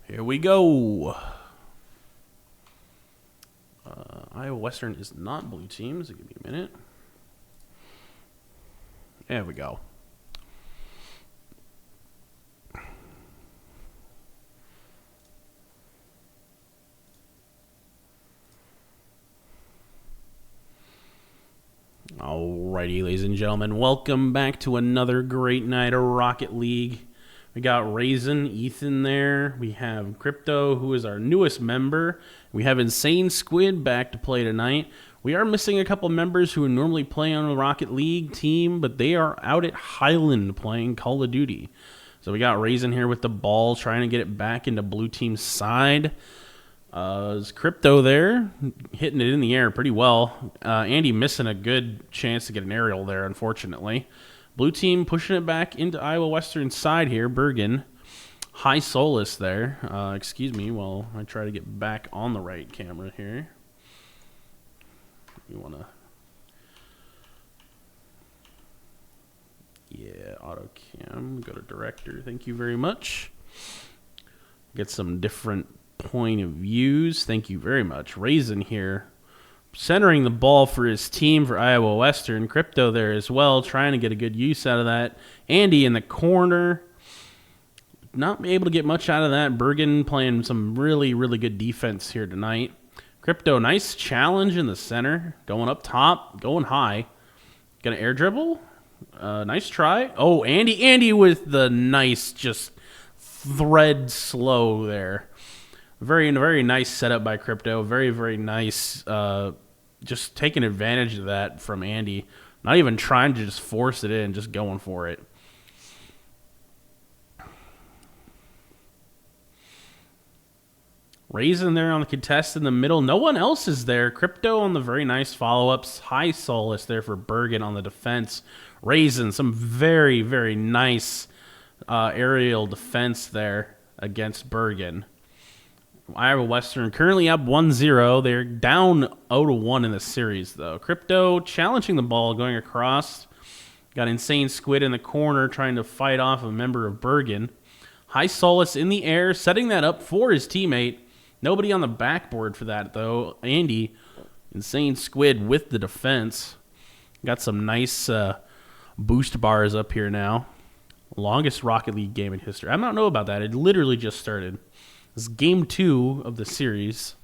Here we go. Iowa Western is not blue team, so give me a minute. There we go. Alrighty, ladies and gentlemen, welcome back to another great night of Rocket League. We got Raisin, Ethan there. We have Crypto, who is our newest member. We have Insane Squid back to play tonight. We are missing a couple members who would normally play on the Rocket League team, but they are out at Highland playing Call of Duty. So we got Raisin here with the ball, trying to get it back into blue team's side. Is Crypto there, hitting it in the air pretty well. Andy missing a good chance to get an aerial there, unfortunately. Blue team pushing it back into Iowa Western side here. Bergen. High Solus there. Excuse me while I try to get back on the right camera here. You want to... Yeah, auto cam. Go to director. Thank you very much. Get some different point of views. Thank you very much. Raisin here. Centering the ball for his team for Iowa Western. Crypto there as well, trying to get a good use out of that. Andy in the corner. Not able to get much out of that. Bergen playing some really, really good defense here tonight. Crypto, nice challenge in the center. Going up top, going high. Gonna air dribble. Nice try. Oh, Andy with the nice just thread slow there. Very, very nice setup by Crypto. Very, very nice. Just taking advantage of that from Andy. Not even trying to just force it in, just going for it. Raisin there on the contest in the middle. No one else is there. Crypto on the very nice follow-ups. High Solus there for Bergen on the defense. Raisin, some very, very nice aerial defense there against Bergen. Iowa Western currently up 1-0. They're down 0-1 in the series, though. Crypto challenging the ball, going across. Got Insane Squid in the corner, trying to fight off a member of Bergen. High Solus in the air, setting that up for his teammate. Nobody on the backboard for that, though. Andy, Insane Squid with the defense. Got some nice boost bars up here now. Longest Rocket League game in history. I don't know about that. It literally just started. This is game 2 of the series.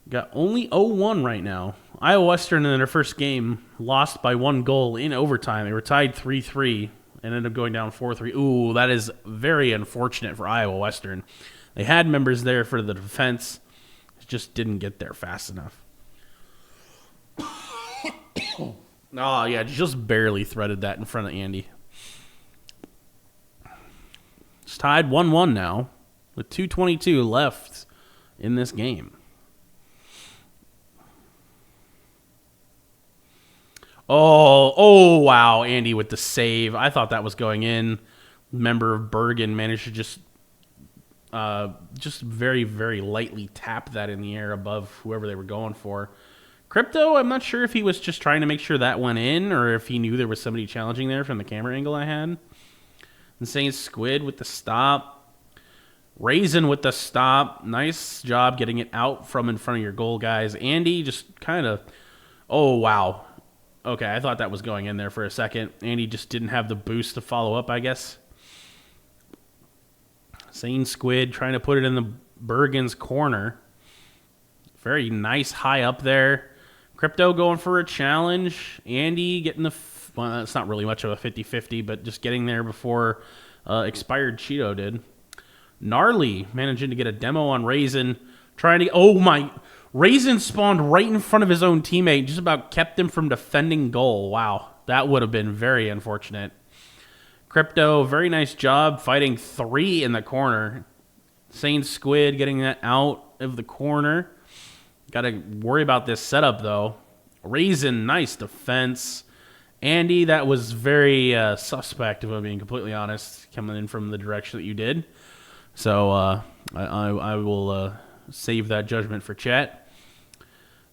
Got only 0-1 right now. Iowa Western in their first game lost by 1 goal in overtime. They were tied 3-3 and ended up going down 4-3. Ooh, that is very unfortunate for Iowa Western. They had members there for the defense. Just didn't get there fast enough. Oh, yeah, just barely threaded that in front of Andy. It's tied 1-1 now with 2:22 left in this game. Oh, wow, Andy with the save. I thought that was going in. Member of Bergen managed to just very, very lightly tap that in the air above whoever they were going for. Crypto, I'm not sure if he was just trying to make sure that went in or if he knew there was somebody challenging there from the camera angle I had. Insane Squid with the stop. Raisin with the stop. Nice job getting it out from in front of your goal, guys. Andy just kind of... Oh, wow. Okay, I thought that was going in there for a second. Andy just didn't have the boost to follow up, I guess. Insane Squid trying to put it in the Bergen's corner. Very nice high up there. Crypto going for a challenge. Andy getting the... Well, it's not really much of a 50-50, but just getting there before expired Cheeto did. Gnarly managing to get a demo on Raisin. Trying to... Oh, my... Raisin spawned right in front of his own teammate. Just about kept him from defending goal. Wow. That would have been very unfortunate. Crypto, very nice job fighting 3 in the corner. Insane Squid getting that out of the corner. Got to worry about this setup, though. Raisin, nice defense. Andy, that was very suspect, if I'm being completely honest, coming in from the direction that you did. So I will save that judgment for chat.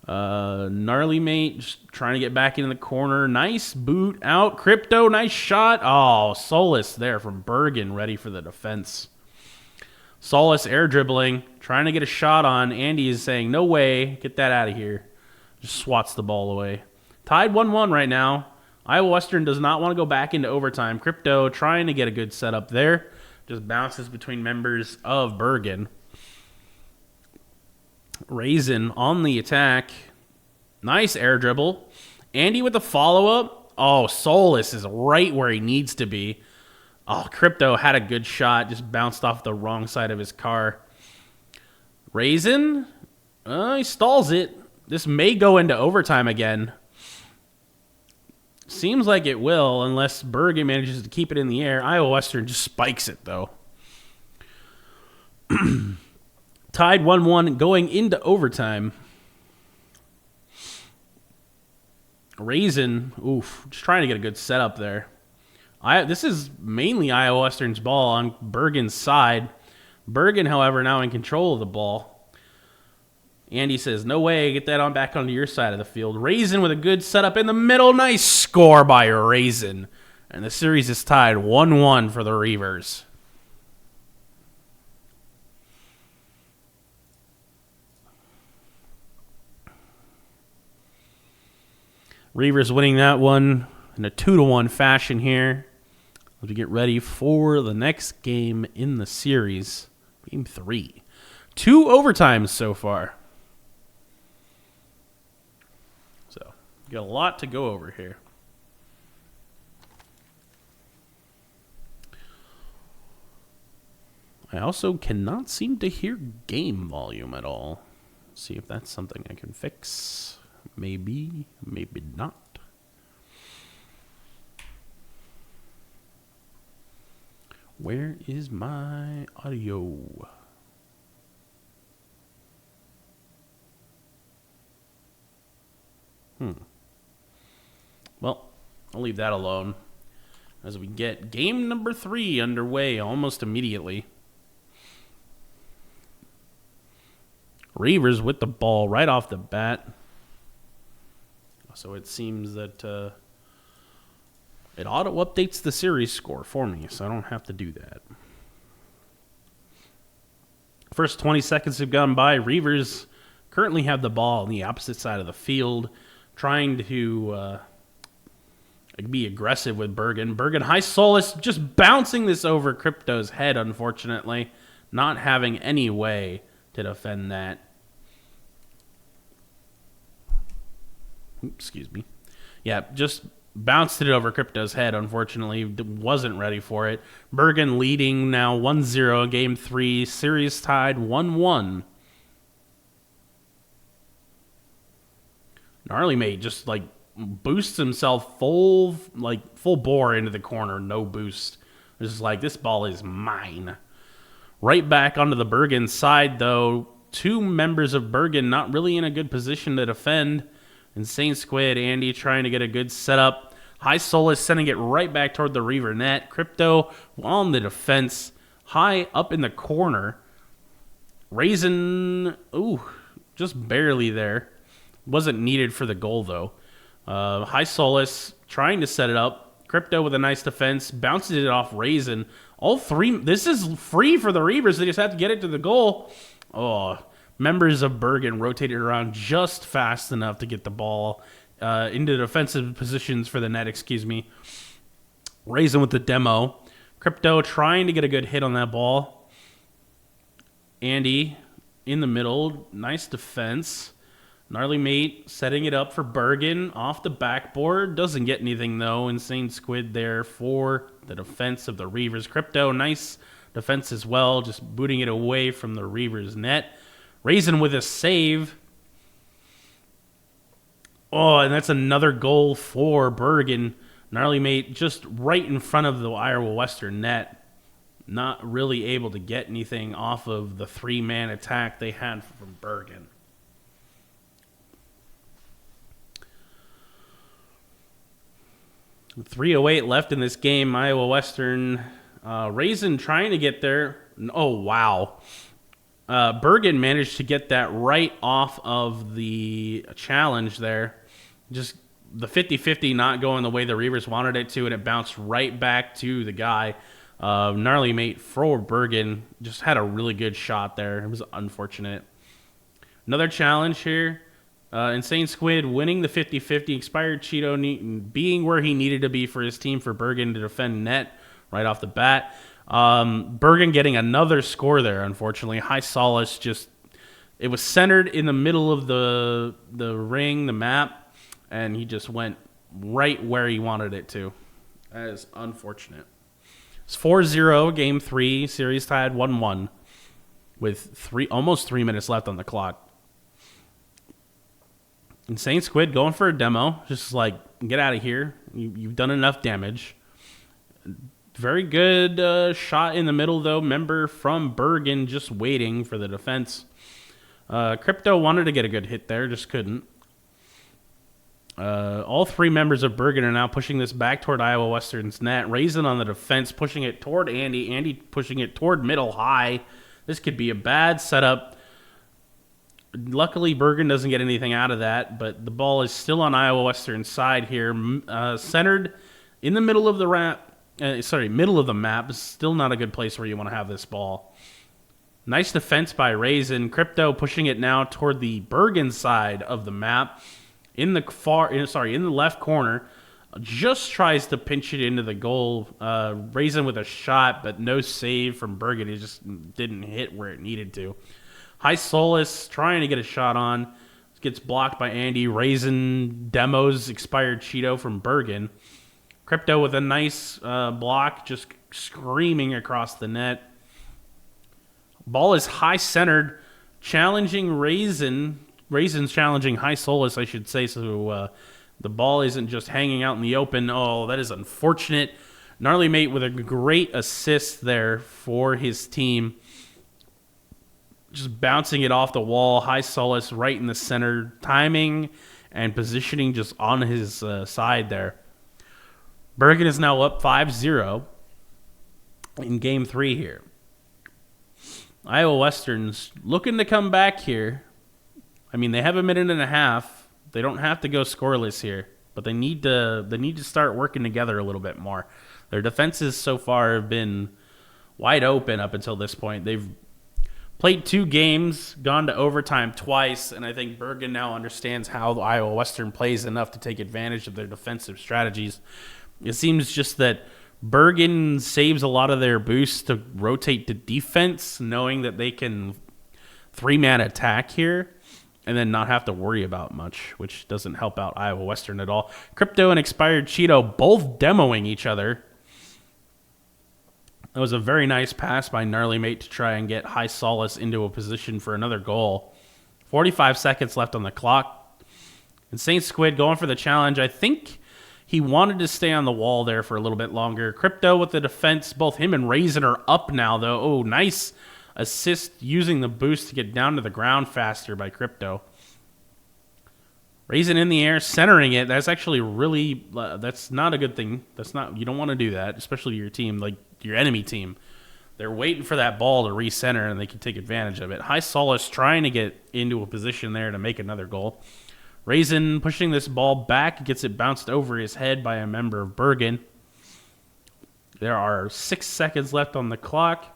Gnarly Mate just trying to get back into the corner. Nice boot out. Crypto, nice shot. Oh, Solus there from Bergen, ready for the defense. Solus air dribbling, trying to get a shot on. Andy is saying, no way, get that out of here. Just swats the ball away. Tied 1-1 right now. Iowa Western does not want to go back into overtime. Crypto trying to get a good setup there. Just bounces between members of Bergen. Raisin on the attack. Nice air dribble. Andy with the follow-up. Oh, Solus is right where he needs to be. Oh, Crypto had a good shot. Just bounced off the wrong side of his car. Raisin. He stalls it. This may go into overtime again. Seems like it will, unless Bergen manages to keep it in the air. Iowa Western just spikes it, though. Tied 1-1 going into overtime. Raisin, just trying to get a good setup there. This is mainly Iowa Western's ball on Bergen's side. Bergen, however, now in control of the ball. Andy says, no way, get that on back onto your side of the field. Raisin with a good setup in the middle. Nice score by Raisin. And the series is tied 1-1 for the Reivers. Reivers winning that one in a 2-1 fashion here. As we get ready for the next game in the series. Game 3. 2 overtimes so far. So, got a lot to go over here. I also cannot seem to hear game volume at all. See if that's something I can fix. Maybe, maybe not. Where is my audio? Well, I'll leave that alone as we get game number 3 underway almost immediately. Reivers with the ball right off the bat. So it seems that it auto-updates the series score for me, so I don't have to do that. First 20 seconds have gone by. Reivers currently have the ball on the opposite side of the field, trying to be aggressive with Bergen. Bergen, high Solus, just bouncing this over Crypto's head, unfortunately. Not having any way to defend that. Excuse me. Yeah, just bounced it over Crypto's head, unfortunately. Wasn't ready for it. Bergen leading now 1-0, game 3. Series tied 1-1. Gnarly Mate just like boosts himself full bore into the corner, no boost. It's just like, this ball is mine. Right back onto the Bergen side, though. 2 members of Bergen not really in a good position to defend. Insane Squid, Andy trying to get a good setup. High Solus sending it right back toward the Reiver net. Crypto on the defense. High up in the corner. Raisin, just barely there. Wasn't needed for the goal, though. High Solus trying to set it up. Crypto with a nice defense. Bounces it off Raisin. All 3. This is free for the Reivers. They just have to get it to the goal. Members of Bergen rotated around just fast enough to get the ball into defensive positions for the net, Raisin with the demo. Crypto trying to get a good hit on that ball. Andy in the middle. Nice defense. Gnarly Mate setting it up for Bergen off the backboard. Doesn't get anything, though. Insane Squid there for the defense of the Reivers. Crypto, nice defense as well. Just booting it away from the Reivers net. Raisin with a save. And that's another goal for Bergen. Gnarly Mate just right in front of the Iowa Western net. Not really able to get anything off of the 3-man attack they had from Bergen. .308 left in this game. Iowa Western. Raisin trying to get there. Oh, wow. Bergen managed to get that right off of the challenge there. Just the 50-50 not going the way the Reivers wanted it to, and it bounced right back to the guy. Gnarly mate for Bergen just had a really good shot there. It was unfortunate. Another challenge here. Insane Squid winning the 50-50. Expired Cheeto being where he needed to be for his team for Bergen to defend net right off the bat. Bergen getting another score there, unfortunately. High Solace just... It was centered in the middle of the ring, the map, and he just went right where he wanted it to. That is unfortunate. It's 4-0, Game 3. Series tied 1-1 with almost 3 minutes left on the clock. Insane Squid going for a demo. Just like, get out of here. You've done enough damage. Very good shot in the middle, though. Member from Bergen just waiting for the defense. Crypto wanted to get a good hit there, just couldn't. All three members of Bergen are now pushing this back toward Iowa Western's net. Raisin on the defense, pushing it toward Andy. Andy pushing it toward middle high. This could be a bad setup. Luckily, Bergen doesn't get anything out of that, but the ball is still on Iowa Western's side here. Centered in the middle of the middle of the map. Is still not a good place where you want to have this ball. Nice defense by Raisin. Crypto pushing it now toward the Bergen side of the map. In the left corner. Just tries to pinch it into the goal. Raisin with a shot, but no save from Bergen. He just didn't hit where it needed to. High Solace trying to get a shot on. Gets blocked by Andy. Raisin demos expired Cheeto from Bergen. Crypto with a nice block, just screaming across the net. Ball is high centered, challenging Raisin. Raisin's challenging High Solace, I should say, so the ball isn't just hanging out in the open. Oh, that is unfortunate. Gnarly Mate with a great assist there for his team. Just bouncing it off the wall. High Solace right in the center. Timing and positioning just on his side there. Bergen is now up 5-0 in Game 3 here. Iowa Western's looking to come back here. I mean, they have a minute and a half. They don't have to go scoreless here, but they need to start working together a little bit more. Their defenses so far have been wide open up until this point. They've played 2 games, gone to overtime twice, and I think Bergen now understands how Iowa Western plays enough to take advantage of their defensive strategies. It seems just that Bergen saves a lot of their boosts to rotate to defense, knowing that they can 3-man attack here and then not have to worry about much, which doesn't help out Iowa Western at all. Crypto and Expired Cheeto both demoing each other. That was a very nice pass by Gnarly Mate to try and get High Solace into a position for another goal. 45 seconds left on the clock. Insane Squid going for the challenge. I think he wanted to stay on the wall there for a little bit longer. Crypto with the defense. Both him and Raisin are up now, though. Oh, nice assist using the boost to get down to the ground faster by Crypto. Raisin in the air, centering it. That's actually really... that's not a good thing. You don't want to do that, especially your team, like your enemy team. They're waiting for that ball to recenter, and they can take advantage of it. High Solace trying to get into a position there to make another goal. Raisin pushing this ball back, gets it bounced over his head by a member of Bergen. There are 6 seconds left on the clock.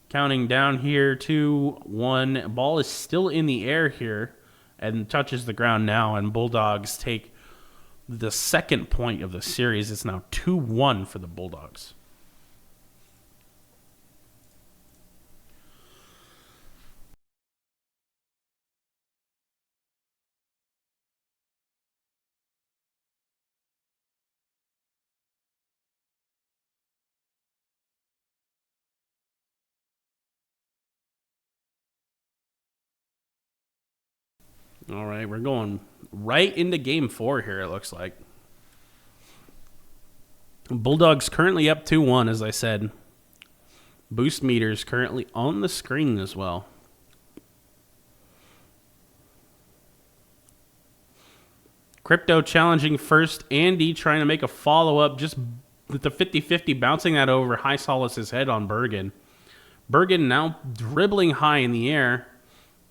Counting down here, 2, 1. Ball is still in the air here and touches the ground now, and Bulldogs take the second point of the series. It's now 2-1 for the Bulldogs. All right, we're going right into Game 4 here, it looks like. Bulldogs currently up 2-1, as I said. Boost meters currently on the screen as well. Crypto challenging first. Andy trying to make a follow-up, just with the 50-50 bouncing that over High Solace's head on Bergen. Bergen now dribbling high in the air.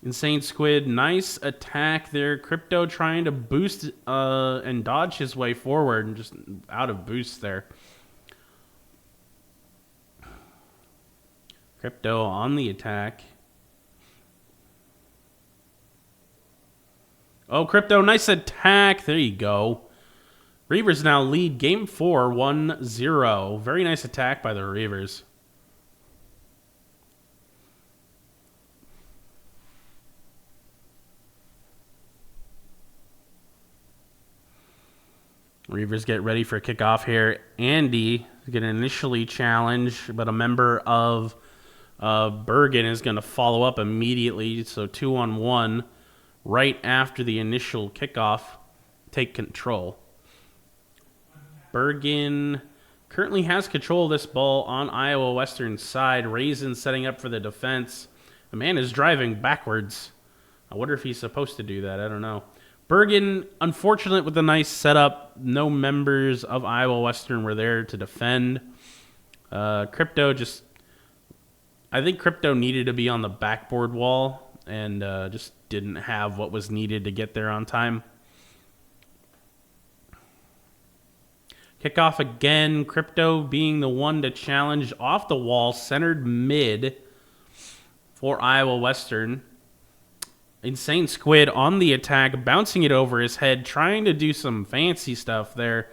Insane Squid, nice attack there. Crypto trying to boost and dodge his way forward and just out of boost there. Crypto on the attack. Oh, Crypto, nice attack. There you go. Reivers now lead game 4, 1-0. Very nice attack by the Reivers. Reivers get ready for kickoff here. Andy is going to initially challenge, but a member of Bergen is going to follow up immediately. So 2-on-1 right after the initial kickoff. Take control. Bergen currently has control of this ball on Iowa Western side. Raisin setting up for the defense. The man is driving backwards. I wonder if he's supposed to do that. I don't know. Bergen, unfortunate with a nice setup. No members of Iowa Western were there to defend. Crypto I think Crypto needed to be on the backboard wall and just didn't have what was needed to get there on time. Kickoff again. Crypto being the one to challenge off the wall, centered mid for Iowa Western. Insane Squid on the attack, bouncing it over his head, trying to do some fancy stuff there.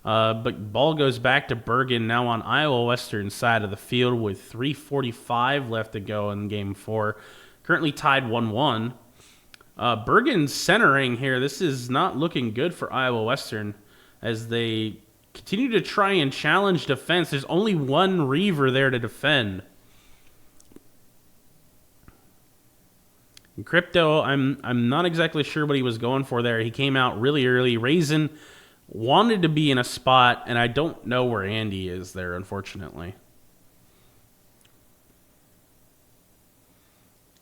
But ball goes back to Bergen now on Iowa Western side of the field with 3:45 left to go in game 4. Currently tied 1-1. Bergen centering here. This is not looking good for Iowa Western as they continue to try and challenge defense. There's only one Reiver there to defend. Crypto, I'm not exactly sure what he was going for there. He came out really early. Raisin wanted to be in a spot, and I don't know where Andy is there, unfortunately.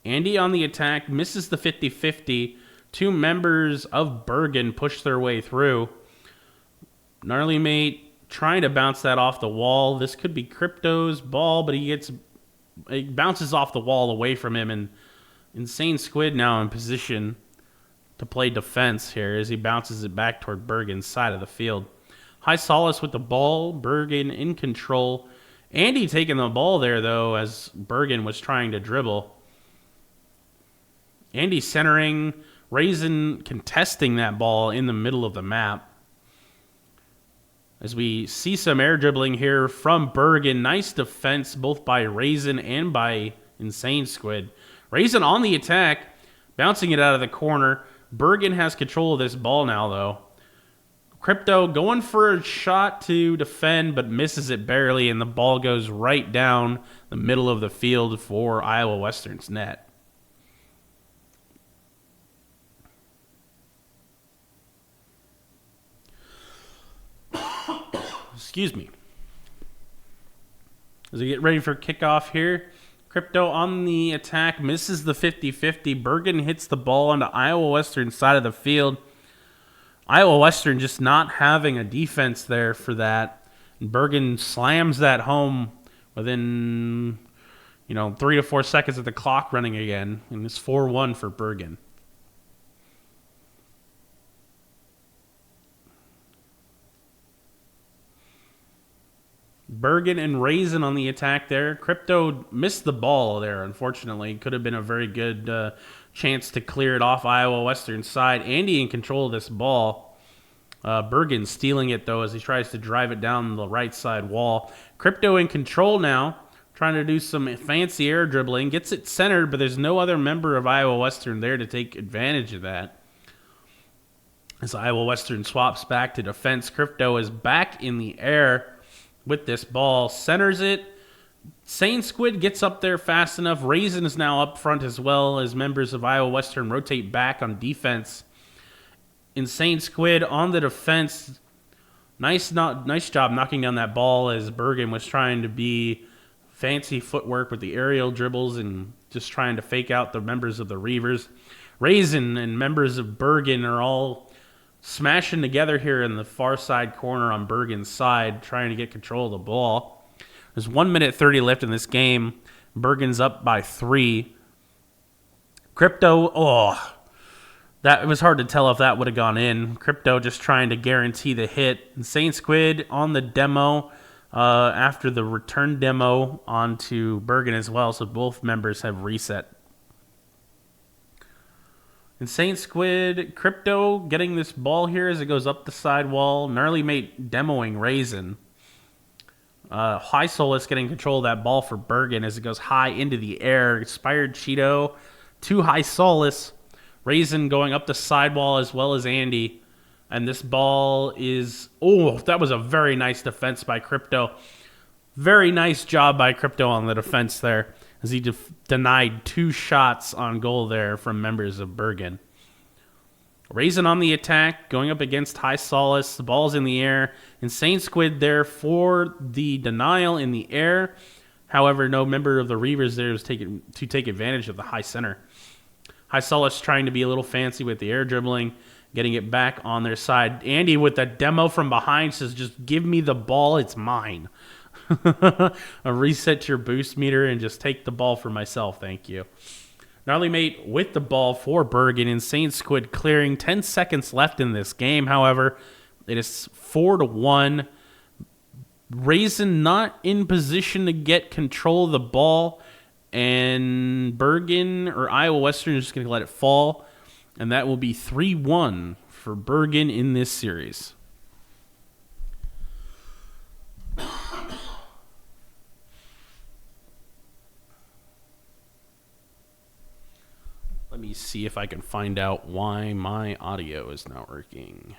Andy on the attack, misses the 50-50. Two members of Bergen push their way through. Gnarly Mate trying to bounce that off the wall. This could be Crypto's ball, but it bounces off the wall away from him, and Insane Squid now in position to play defense here as he bounces it back toward Bergen's side of the field. High Solace with the ball. Bergen in control. Andy taking the ball there, though, as Bergen was trying to dribble. Andy centering. Raisin contesting that ball in the middle of the map. As we see some air dribbling here from Bergen. Nice defense both by Raisin and by Insane Squid. Raisin on the attack, bouncing it out of the corner. Bergen has control of this ball now, though. Crypto going for a shot to defend, but misses it barely, and the ball goes right down the middle of the field for Iowa Western's net. Excuse me. As we get ready for kickoff here, Crypto on the attack, misses the 50-50. Bergen hits the ball onto Iowa Western side of the field. Iowa Western just not having a defense there for that. And Bergen slams that home within, 3 to 4 seconds of the clock running again. And it's 4-1 for Bergen. Bergen and Raisin on the attack there. Crypto missed the ball there, unfortunately. Could have been a very good chance to clear it off Iowa Western side. Andy in control of this ball. Bergen stealing it, though, as he tries to drive it down the right side wall. Crypto in control now, trying to do some fancy air dribbling. Gets it centered, but there's no other member of Iowa Western there to take advantage of that. As Iowa Western swaps back to defense, Crypto is back in the air with this ball, centers it. Insane Squid gets up there fast enough. Raisin is now up front as well as members of Iowa Western rotate back on defense. Insane Squid on the defense. Nice job knocking down that ball as Bergen was trying to be fancy footwork with the aerial dribbles and just trying to fake out the members of the Reivers. Raisin and members of Bergen are all smashing together here in the far side corner on Bergen's side, trying to get control of the ball. There's 1 minute 30 left in this game. Bergen's up by 3. Crypto, it was hard to tell if that would have gone in. Crypto just trying to guarantee the hit. Insane Squid on the demo after the return demo onto Bergen as well, so both members have reset. Insane Squid, Crypto getting this ball here as it goes up the sidewall. Gnarly Mate demoing Raisin. High Solus getting control of that ball for Bergen as it goes high into the air. Inspired Cheeto to High Solus. Raisin going up the sidewall as well as Andy. And this ball is... that was a very nice defense by Crypto. Very nice job by Crypto on the defense there, as he denied 2 shots on goal there from members of Bergen. Raisin on the attack, going up against High Solace. The ball's in the air. Insane Squid there for the denial in the air. However, no member of the Reivers there was to take advantage of the high center. High Solace trying to be a little fancy with the air dribbling, getting it back on their side. Andy with that demo from behind says, just give me the ball, it's mine. Reset your boost meter and just take the ball for myself, thank you. Gnarly Mate with the ball for Bergen. Insane Squid clearing. 10 seconds left in this game, however. It is 4-1. Raisin not in position to get control of the ball. And Bergen or Iowa Western is just going to let it fall. And that will be 3-1 for Bergen in this series. Let me see if I can find out why my audio is not working.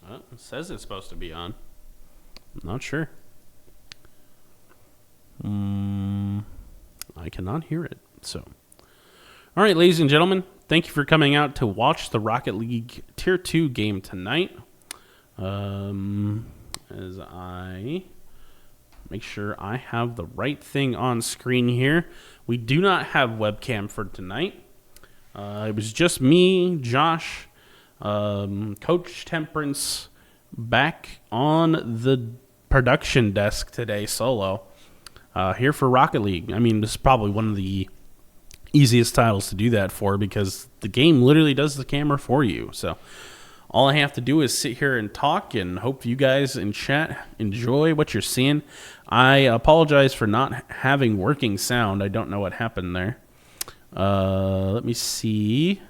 It says it's supposed to be on. I'm not sure. I cannot hear it. So, all right, ladies and gentlemen, thank you for coming out to watch the Rocket League Tier 2 game tonight. As I make sure I have the right thing on screen here. We do not have webcam for tonight. It was just me, Josh, Coach Temperance, back on the production desk today solo. Here for Rocket League. I mean, this is probably one of the easiest titles to do that for, because the game literally does the camera for you. So all I have to do is sit here and talk, and hope you guys in chat enjoy what you're seeing. I apologize for not having working sound. I don't know what happened there. Let me see.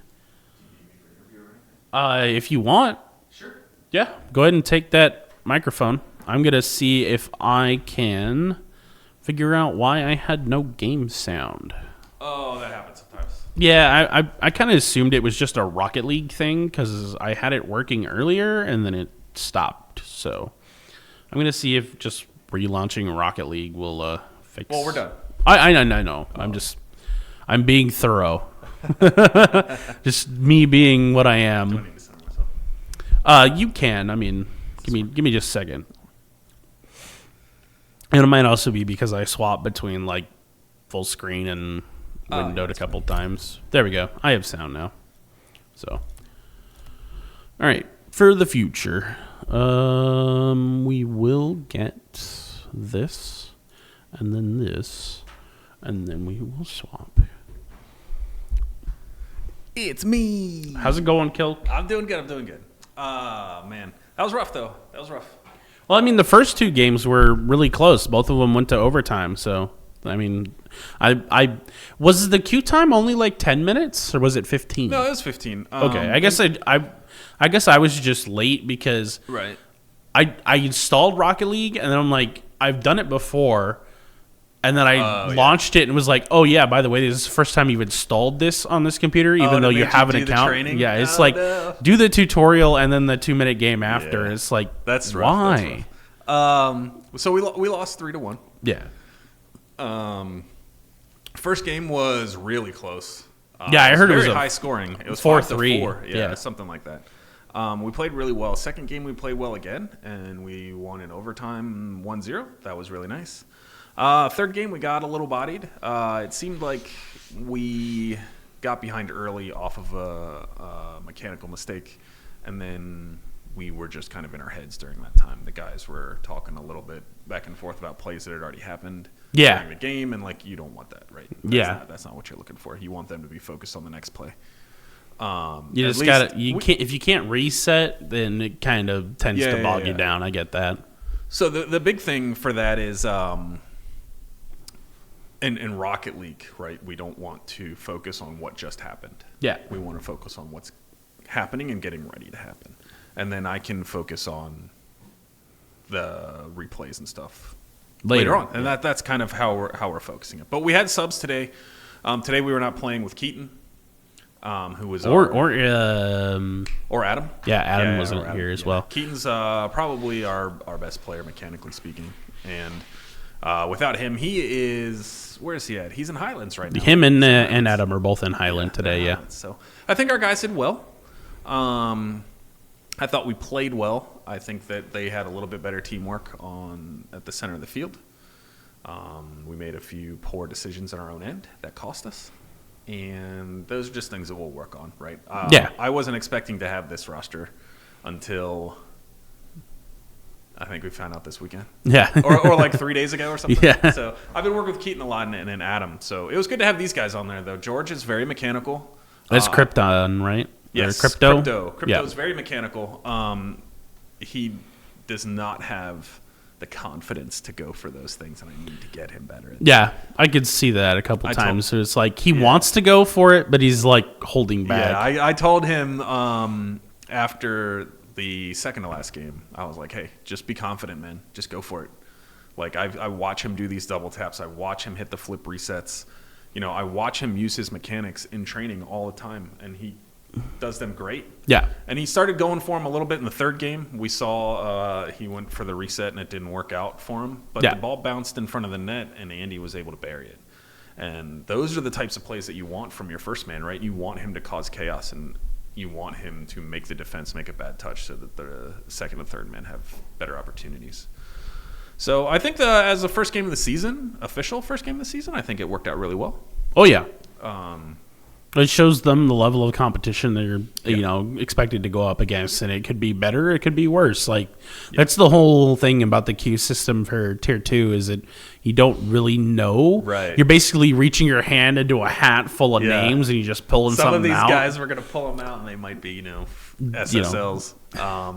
If you want. Sure. Yeah, go ahead and take that microphone. I'm going to see if I can figure out why I had no game sound. Oh, that happens sometimes. Yeah, I kind of assumed it was just a Rocket League thing, because I had it working earlier and then it stopped. So I'm going to see if just relaunching Rocket League will fix. Well, we're done. I know. Oh. I'm being thorough. Just me being what I am. Do I need to sound myself? You can. I mean, give me just a second. And it might also be because I swapped between like full screen and windowed a couple times. There we go. I have sound now. So, all right. For the future, we will get this, and then this, and then we will swap. It's me. How's it going, Kilk? I'm doing good. Man. That was rough, though. That was rough. Well, I mean, the first 2 games were really close. Both of them went to overtime. So, I mean, I was the queue time only like 10 minutes, or was it 15? No, it was 15. Okay, I guess I was just late because right. I installed Rocket League, and then I'm like, I've done it before. And then I launched it and was like, oh, yeah, by the way, this is the first time you've installed this on this computer, even though you have an account. Yeah, it's do the tutorial and then the 2-minute game after. Yeah. It's like, that's rough. Why? That's rough. So we lost 3-1. Yeah. First game was really close. Yeah, I heard it was very high scoring. It was 4-3. Yeah, something like that. We played really well. Second game, we played well again, and we won in overtime 1-0. That was really nice. Third game, we got a little bodied. It seemed like we got behind early off of a mechanical mistake, and then we were just kind of in our heads during that time. The guys were talking a little bit back and forth about plays that had already happened during the game, and like, you don't want that, right? That's not what you're looking for. You want them to be focused on the next play. You just got to. If you can't reset, then it kind of tends to bog you down. I get that. So the big thing for that is in Rocket League, right? We don't want to focus on what just happened. Yeah, we want to focus on what's happening and getting ready to happen, and then I can focus on the replays and stuff later on. And that's kind of how we're focusing it. But we had subs today. Today we were not playing with Keaton. Who was or Adam? Yeah, Adam wasn't here as well. Keaton's probably our best player, mechanically speaking, and without him, he is. Where is he at? He's in Highlands right now. Him and Adam are both in Highland today. Yeah. So I think our guys did well. I thought we played well. I think that they had a little bit better teamwork at the center of the field. We made a few poor decisions on our own end that cost us. And those are just things that we'll work on, right? I wasn't expecting to have this roster until I think we found out this weekend. Yeah. or like 3 days ago or something. Yeah. So I've been working with Keaton a lot and then Adam. So it was good to have these guys on there, though. George is very mechanical. That's Krypton, right? Yes. Or Crypto? Crypto is very mechanical. He does not have the confidence to go for those things, and I need to get him better at that. Yeah, I could see that a couple times. So it's like he wants to go for it, but he's like holding back. Yeah, I told him after the second to last game, I was like, hey, just be confident, man. Just go for it. Like, I watch him do these double taps. I watch him hit the flip resets. You know, I watch him use his mechanics in training all the time, and he does them great. Yeah. And he started going for him a little bit in the third game. We saw he went for the reset and it didn't work out for him. But the ball bounced in front of the net and Andy was able to bury it. And those are the types of plays that you want from your first man, right? You want him to cause chaos and you want him to make the defense make a bad touch so that the second and third men have better opportunities. So I think as the first game of the season, official first game of the season, I think it worked out really well. Oh, yeah. It shows them the level of competition they're expected to go up against, and it could be better, it could be worse. Like that's the whole thing about the queue system for Tier 2 is that you don't really know. Right. You're basically reaching your hand into a hat full of names, and you're just pulling something out. Some of these guys we're going to pull them out, and they might be SSLs.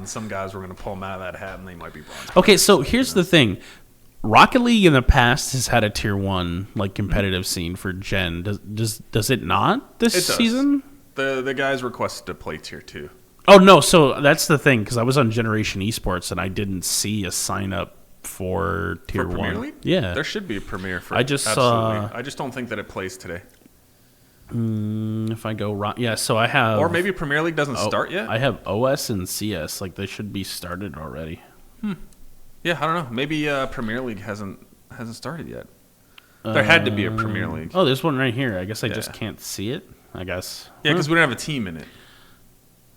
Some guys we're going to pull them out of that hat, and they might be bronze. Okay, so here's the thing. Rocket League in the past has had a Tier 1 like competitive scene for Gen. Does it not this season? The guys requested to play Tier 2. Oh, no. So that's the thing, because I was on Generation Esports, and I didn't see a sign-up for Tier 1. Premier League? Yeah. There should be a Premier for I just absolutely. I just don't think that it plays today. If I go wrong. Yeah, so I have... Or maybe Premier League doesn't start yet? I have OS and CS. Like, they should be started already. Yeah, I don't know. Maybe Premier League hasn't started yet. There had to be a Premier League. Oh, there's one right here. I guess I just can't see it, I guess. Yeah, because we don't have a team in it.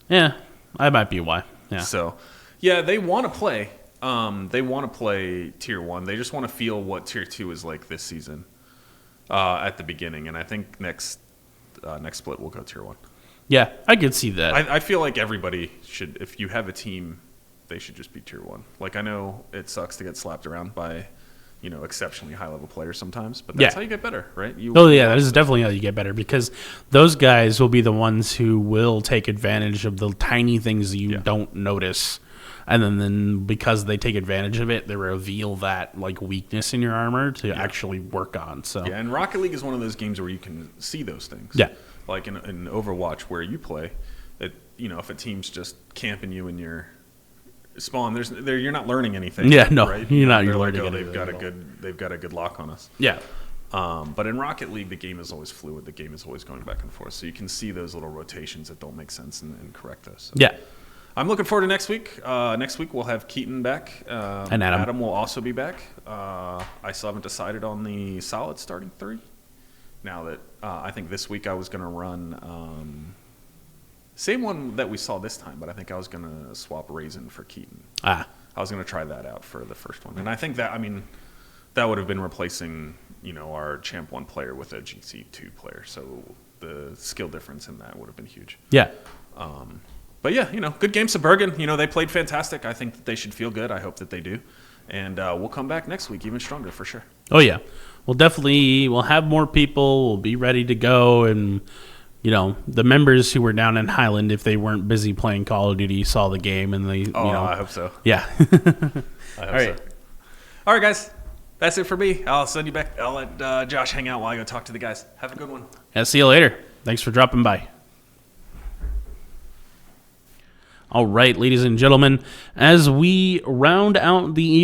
Yeah, that might be why. Yeah. So, yeah, they want to play. They want to play Tier 1. They just want to feel what Tier 2 is like this season at the beginning. And I think next split we'll go Tier 1. Yeah, I could see that. I feel like everybody should, if you have a team, they should just be Tier 1. Like, I know it sucks to get slapped around by, exceptionally high-level players sometimes, but that's how you get better, right? That is definitely how you get better, because those guys will be the ones who will take advantage of the tiny things that you don't notice, and then because they take advantage of it, they reveal that like weakness in your armor to actually work on. So and Rocket League is one of those games where you can see those things. Yeah. Like in Overwatch where you play, that if a team's just camping you in your spawn, you're not learning anything. Yeah, no, right? You're not. They're learning like, anything. they've got a good lock on us. Yeah. But in Rocket League, the game is always fluid. The game is always going back and forth, so you can see those little rotations that don't make sense and correct those. So. Yeah. I'm looking forward to next week. Next week we'll have Keaton back. And Adam. Adam will also be back. I still haven't decided on the solid starting 3. Now that I think this week I was going to run same one that we saw this time, but I think I was going to swap Raisin for Keaton. I was going to try that out for the first one. And I think that, that would have been replacing, our Champ 1 player with a GC2 player. So the skill difference in that would have been huge. Yeah. But yeah, good games to Bergen. They played fantastic. I think that they should feel good. I hope that they do. And we'll come back next week even stronger for sure. Oh, yeah. We'll have more people. We'll be ready to go. And, the members who were down in Highland, if they weren't busy playing Call of Duty, saw the game and they, I hope so. Yeah. I hope All right. so. All right, guys. That's it for me. I'll send you back. I'll let Josh hang out while I go talk to the guys. Have a good one. Yeah, see you later. Thanks for dropping by. All right, ladies and gentlemen, as we round out the